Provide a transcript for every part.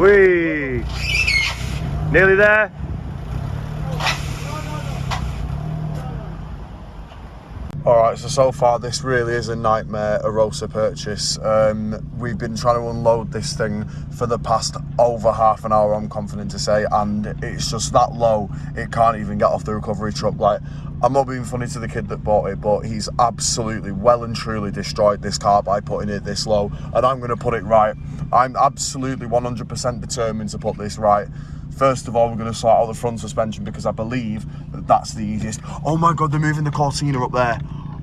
Whee! Nearly there. Alright, so far this really is a nightmare Arosa purchase. We've been trying to unload this thing for the past over half an hour, I'm confident to say, and it's just that low, it can't even get off the recovery truck. Like, I'm not being funny to the kid that bought it, but he's absolutely well and truly destroyed this car by putting it this low, and I'm going to put it right. I'm absolutely 100% determined to put this right. First of all, we're going to sort out the front suspension because I believe that that's the easiest. Oh my God, they're moving the Cortina up there.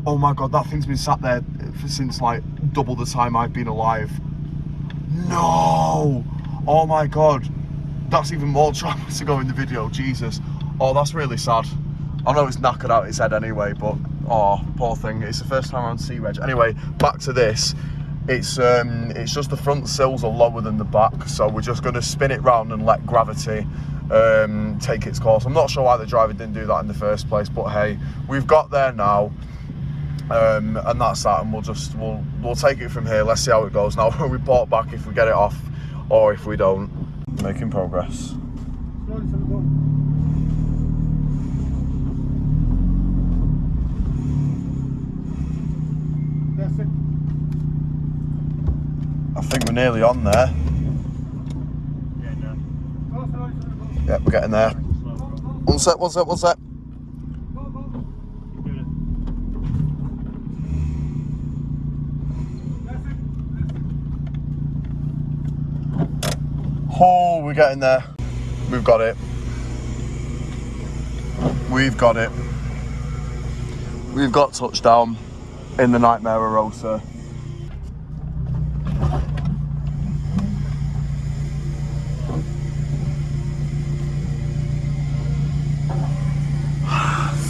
Oh my God, that thing's been sat there since like double the time I've been alive. No! Oh my God. That's even more trauma to go in the video, Jesus. Oh, that's really sad. I know it's knackered out its head anyway, but oh, poor thing. It's the first time on C-Reg. Anyway, back to this. It's just the front sills are lower than the back, so we're just going to spin it round and let gravity take its course. I'm not sure why the driver didn't do that in the first place, but hey, we've got there now, and that's that, and we'll take it from here. Let's see how it goes. Now we'll report back if we get it off or if we don't. Making progress. That's it. I think we're nearly on there. Yeah, we're getting there. One sec. Oh, we're getting there. We've got it. We've got touchdown in the nightmare Arosa.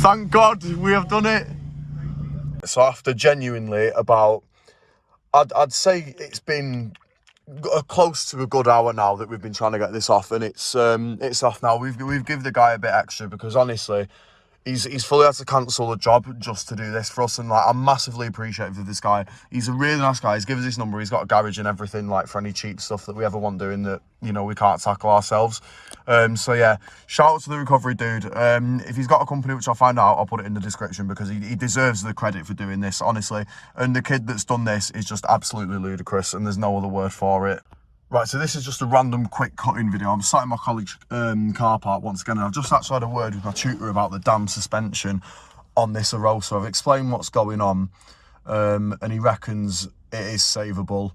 Thank God we have done it. So after genuinely about, I'd say it's been close to a good hour now that we've been trying to get this off, and it's off now. We've given the guy a bit extra because honestly, he's fully had to cancel a job just to do this for us, and like I'm massively appreciative of this guy. He's a really nice guy. He's given us his number. He's got a garage and everything, like for any cheap stuff that we ever want doing that, you know, we can't tackle ourselves. So yeah, shout out to the recovery dude. If he's got a company, which I'll find out, I'll put it in the description because he deserves the credit for doing this, honestly. And the kid that's done this is just absolutely ludicrous, and there's no other word for it. Right, so this is just a random quick cutting video. I'm sat in my college car park once again, and I've just actually had a word with my tutor about the damn suspension on this Arosa. I've explained what's going on, and he reckons it is savable,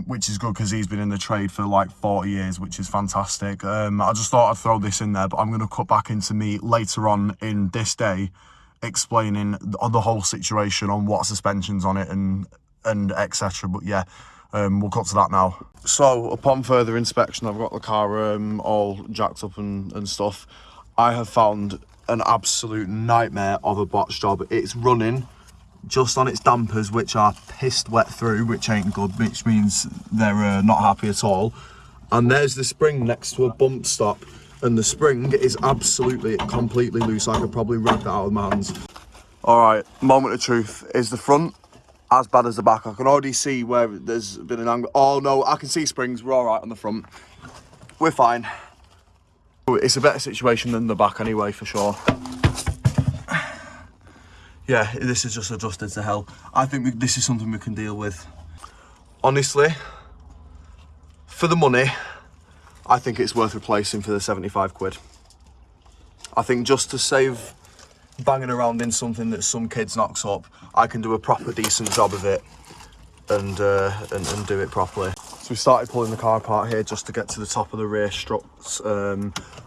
which is good because he's been in the trade for like 40 years, which is fantastic. I just thought I'd throw this in there, but I'm going to cut back into me later on in this day explaining the whole situation on what suspension's on it and etc. But yeah, we'll cut to that now. So upon further inspection, I've got the car all jacked up and stuff. I have found an absolute nightmare of a botch job. It's running just on its dampers, which are pissed wet through, which ain't good, which means they're not happy at all. And there's the spring next to a bump stop, and the spring is absolutely completely loose. I could probably rag that out of my hands. All right, moment of truth. Is the front as bad as the back? I can already see where there's been an angle. Oh no, I can see springs. We're all right on the front. We're fine. It's a better situation than the back anyway, for sure. Yeah, this is just adjusted to hell. I think this is something we can deal with. Honestly, for the money, I think it's worth replacing for the 75 quid. I think just to save banging around in something that some kids knocks up, I can do a proper decent job of it and do it properly. So we started pulling the car apart here just to get to the top of the rear struts,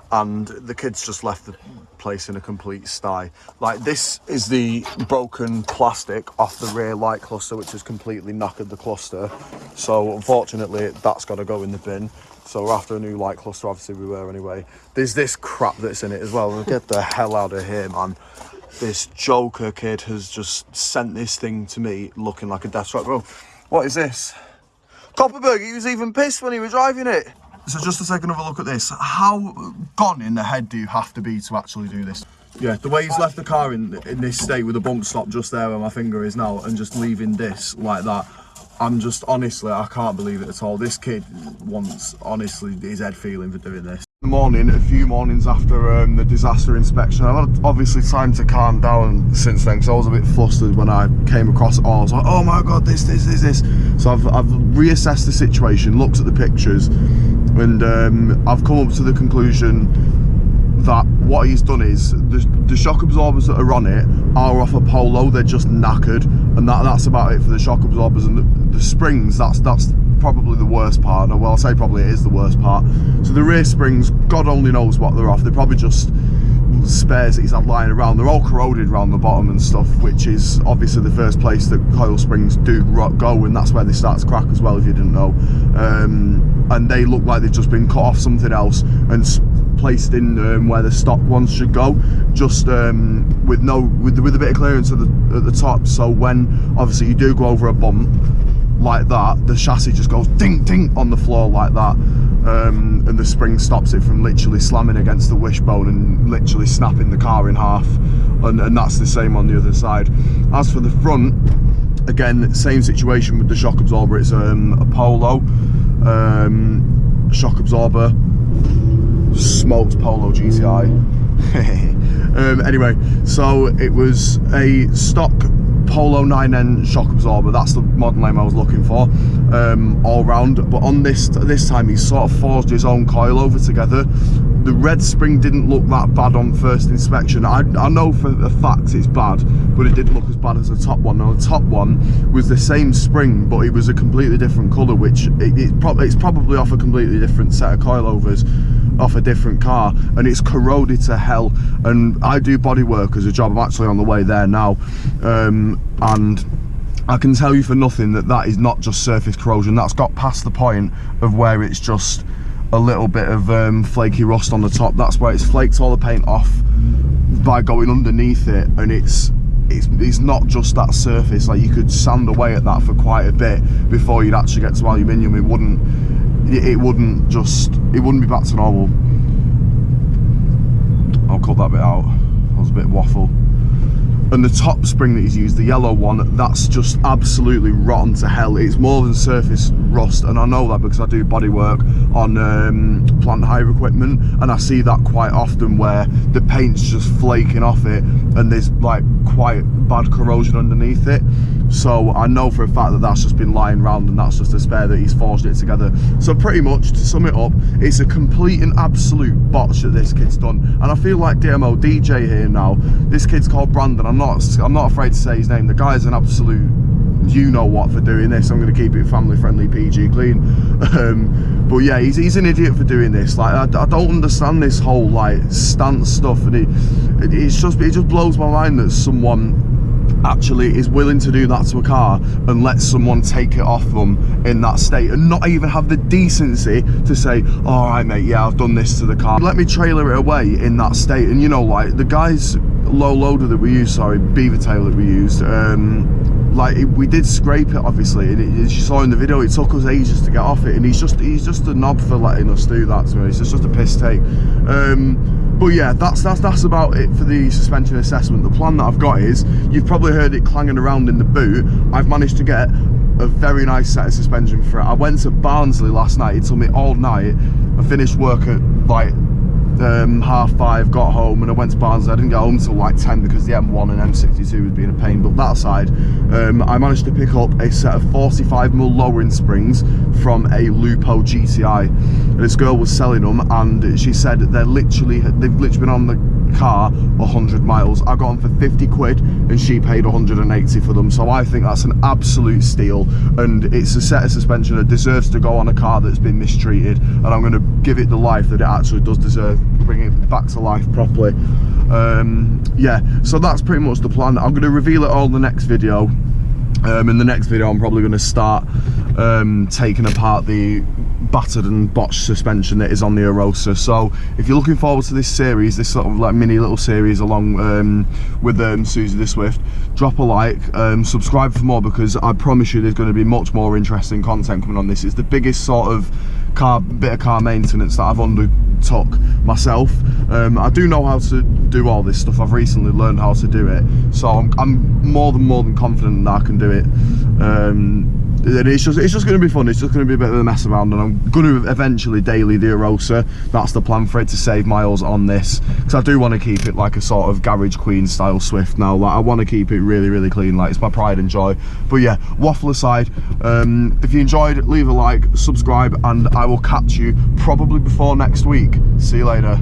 and the kids just left the place in a complete sty. Like, this is the broken plastic off the rear light cluster, which has completely knackered the cluster. So unfortunately, that's got to go in the bin. So we're after a new light cluster, obviously we were anyway. There's this crap that's in it as well. Get the hell out of here, man. This joker kid has just sent this thing to me looking like a death trap. Bro, what is this? Copperberg, he was even pissed when he was driving it. So just to take another look at this, how gone in the head do you have to be to actually do this? Yeah, the way he's left the car in this state with a bump stop just there where my finger is now and just leaving this like that. I'm just, honestly, I can't believe it at all. This kid wants, honestly, his head feeling for doing this. In the morning, a few mornings after the disaster inspection, I've had obviously time to calm down since then, because I was a bit flustered when I came across it all. I was like, oh my God, this. So I've reassessed the situation, looked at the pictures, and I've come up to the conclusion that what he's done is the shock absorbers that are on it are off a Polo. They're just knackered, and that's about it for the shock absorbers. And the springs, that's probably the worst part. Well, I'll say probably it is the worst part. So the rear springs, God only knows what they're off. They're probably just spares that he's had lying around. They're all corroded around the bottom and stuff, which is obviously the first place that coil springs do go, and that's where they start to crack as well, if you didn't know. And they look like they've just been cut off something else and placed in where the stock ones should go, just with a bit of clearance at the top. So when obviously you do go over a bump like that, the chassis just goes ding ding on the floor like that, and the spring stops it from literally slamming against the wishbone and literally snapping the car in half, and that's the same on the other side. As for the front, again, same situation with the shock absorber. It's a Polo shock absorber, smoked Polo GTI. Anyway, so it was a stock Polo 9N shock absorber. That's the model name I was looking for, all round. But on this time, he sort of forged his own coil over together. The red spring didn't look that bad on first inspection. I know for a fact it's bad, but it didn't look as bad as the top one. Now the top one was the same spring, but it was a completely different colour, which it's probably off a completely different set of coilovers, off a different car, and it's corroded to hell. And I do body work as a job. I'm actually on the way there now, and I can tell you for nothing that is not just surface corrosion. That's got past the point of where it's just a little bit of flaky rust on the top. That's where it's flaked all the paint off by going underneath it, and it's not just that surface. Like, you could sand away at that for quite a bit before you'd actually get to aluminium. It wouldn't be back to normal. I'll cut that bit out. That was a bit of waffle. And the top spring that he's used, the yellow one, that's just absolutely rotten to hell. It's more than surface rust, and I know that because I do body work on plant hire equipment, and I see that quite often where the paint's just flaking off it and there's like quite bad corrosion underneath it. So I know for a fact that that's just been lying around, and that's just a spare that he's forged it together. So pretty much, to sum it up, it's a complete and absolute botch that this kid's done. And I feel like DMO DJ here now. This kid's called Brandon. I'm not afraid to say his name. The guy's an absolute you-know-what for doing this. I'm going to keep it family-friendly, PG clean. But yeah, he's an idiot for doing this. Like, I don't understand this whole like stance stuff, and it just blows my mind that someone actually is willing to do that to a car and let someone take it off them in that state, and not even have the decency to say, all right mate, yeah, I've done this to the car, let me trailer it away in that state. And you know, like the guy's low loader that we used, beaver tail that we used, we did scrape it obviously, and as you saw in the video, it took us ages to get off it, and he's just a knob for letting us do that to me. It's just a piss take. But yeah, that's about it for the suspension assessment. The plan that I've got is, you've probably heard it clanging around in the boot. I've managed to get a very nice set of suspension for it. I went to Barnsley last night. It took me all night. I finished work at like 5:30, got home, and I went to Barnsley. I didn't get home till like 10 because the M1 and M62 was being a pain. But that aside, I managed to pick up a set of 45mm lowering springs from a Lupo GTI. And this girl was selling them, and she said they've literally been on the car 100 miles. I got them for 50 quid and she paid 180 for them. So I think that's an absolute steal, and it's a set of suspension that deserves to go on a car that's been mistreated, and I'm going to give it the life that it actually does deserve, bring it back to life properly. Yeah, so that's pretty much the plan. I'm going to reveal it all in the next video. In the next video I'm probably going to start taking apart the battered and botched suspension that is on the Arosa. So if you're looking forward to this series, this sort of like mini little series along with Suzie the Swift, drop a like, subscribe for more, because I promise you there's going to be much more interesting content coming on this. It's the biggest sort of bit of car maintenance that I've undertook myself. I do know how to do all this stuff. I've recently learned how to do it, so I'm more than confident that I can do it. And it's just going to be fun. It's just going to be a bit of a mess around, and I'm going to eventually daily the Arosa. That's the plan for it, to save miles on this, because I do want to keep it like a sort of garage queen style Swift now. Like, I want to keep it really, really clean. Like, it's my pride and joy. But yeah, waffle aside, if you enjoyed, leave a like, subscribe, and I will catch you probably before next week. See you later.